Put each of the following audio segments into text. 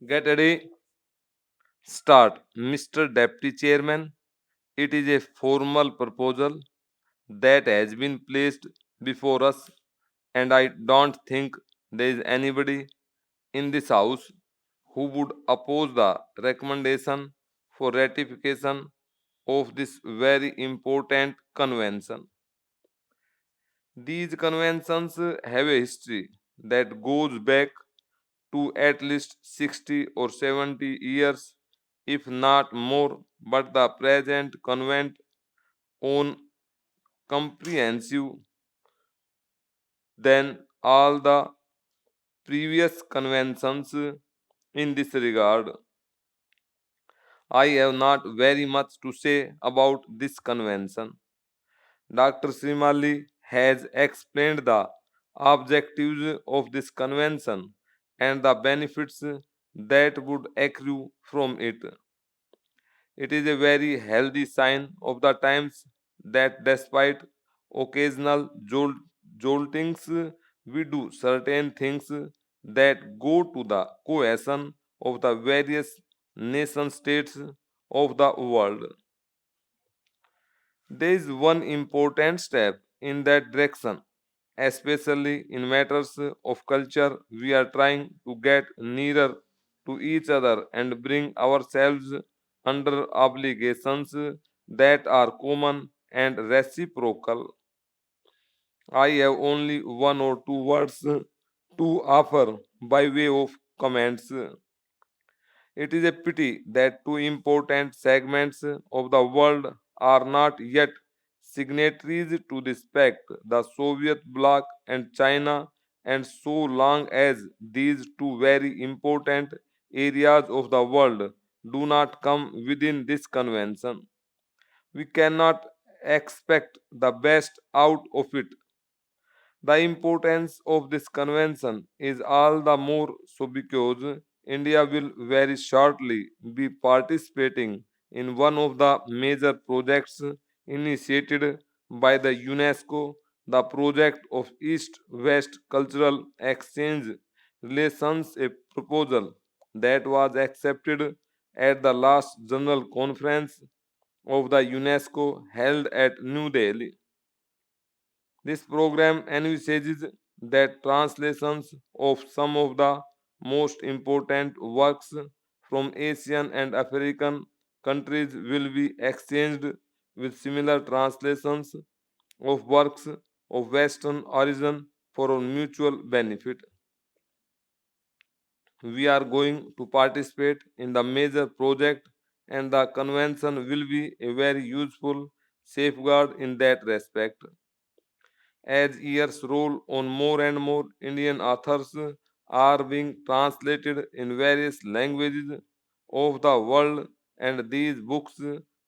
Get ready, start. Mr. Deputy Chairman, it is a formal proposal that has been placed before us, and I don't think there is anybody in this House who would oppose the recommendation for ratification of this very important convention. These conventions have a history that goes back to at least 60 or 70 years, if not more, but the present convent on comprehensive than all the previous conventions in this regard. I have not very much to say about this convention. Dr. Srimali has explained the objectives of this convention and the benefits that would accrue from it. It is a very healthy sign of the times that despite occasional joltings, we do certain things that go to the cohesion of the various nation states of the world. There is one important step in that direction, especially in matters of culture. We are trying to get nearer to each other and bring ourselves under obligations that are common and reciprocal. I have only one or two words to offer by way of comments. It is a pity that two important segments of the world are not yet signatories to this pact, the Soviet bloc and China, and so long as these two very important areas of the world do not come within this convention, we cannot expect the best out of it. The importance of this convention is all the more so because India will very shortly be participating in one of the major projects initiated by the UNESCO, the project of East West Cultural Exchange Relations, a proposal that was accepted at the last General Conference of the UNESCO held at New Delhi. This program envisages that translations of some of the most important works from Asian and African countries will be exchanged with similar translations of works of Western origin for our mutual benefit. We are going to participate in the major project, and the convention will be a very useful safeguard in that respect. As years roll on, more and more Indian authors are being translated in various languages of the world, and these books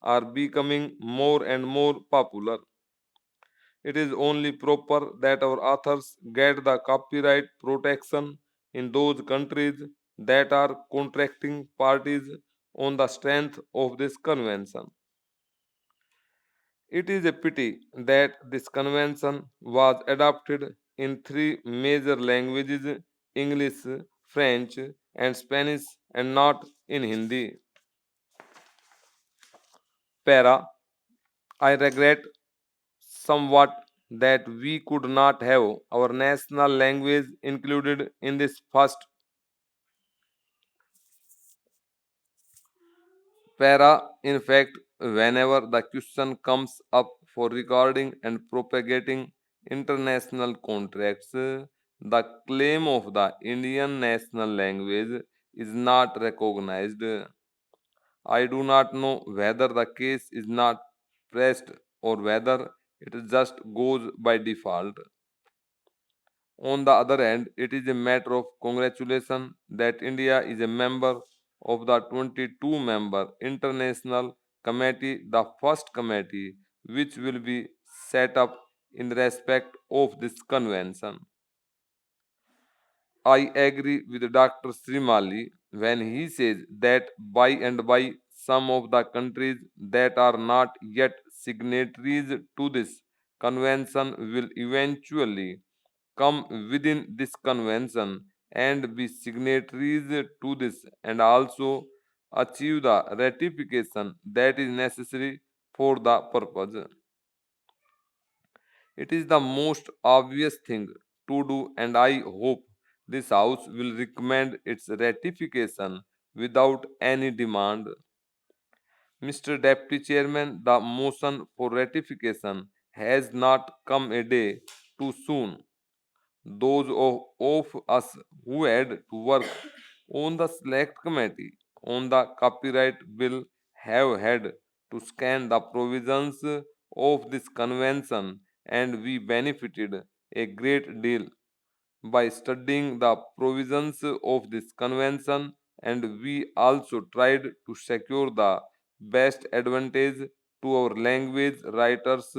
are becoming more and more popular. It is only proper that our authors get the copyright protection in those countries that are contracting parties on the strength of this convention. It is a pity that this convention was adopted in three major languages, English, French, and Spanish, and not in Hindi. Para, I regret somewhat that we could not have our national language included in this first para. In fact, whenever the question comes up for recording and propagating international contracts, the claim of the Indian national language is not recognized. I do not know whether the case is not pressed or whether it just goes by default. On the other hand, it is a matter of congratulation that India is a member of the 22 member International Committee, the first committee which will be set up in respect of this convention. I agree with Dr. Srimali when he says that by and by some of the countries that are not yet signatories to this convention will eventually come within this convention and be signatories to this and also achieve the ratification that is necessary for the purpose. It is the most obvious thing to do, and I hope this House will recommend its ratification without any demand. Mr. Deputy Chairman, the motion for ratification has not come a day too soon. Those of us who had to work on the select committee on the copyright bill have had to scan the provisions of this convention, and we benefited a great deal by studying the provisions of this convention, and we also tried to secure the best advantage to our language writers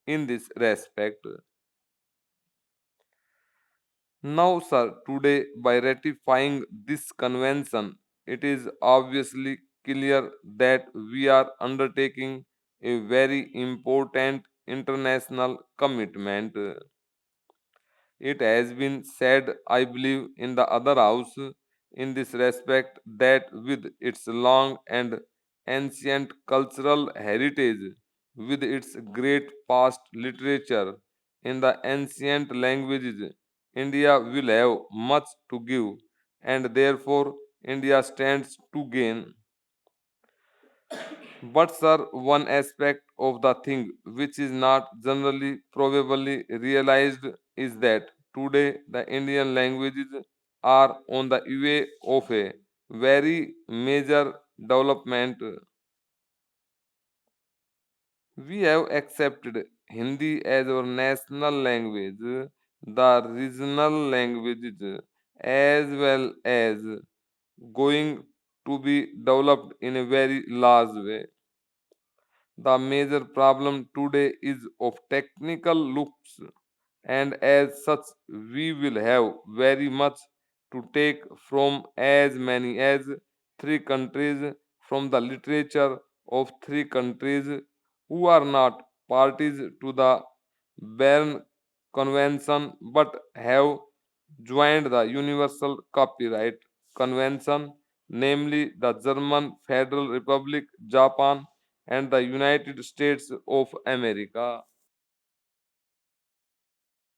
in this respect. Now, sir, today by ratifying this convention, it is obviously clear that we are undertaking a very important international commitment. It has been said, I believe, in the other house in this respect that with its long and ancient cultural heritage, with its great past literature in the ancient languages, India will have much to give, and therefore India stands to gain. But, sir, one aspect of the thing which is not generally probably realized is that today the Indian languages are on the way of a very major development. We have accepted Hindi as our national language, the regional languages, as well as going to be developed in a very large way. The major problem today is of technical looks, and as such, we will have very much to take from as many as three countries, from the literature of three countries who are not parties to the Berne Convention but have joined the Universal Copyright Convention, namely the German Federal Republic, Japan, and the United States of America.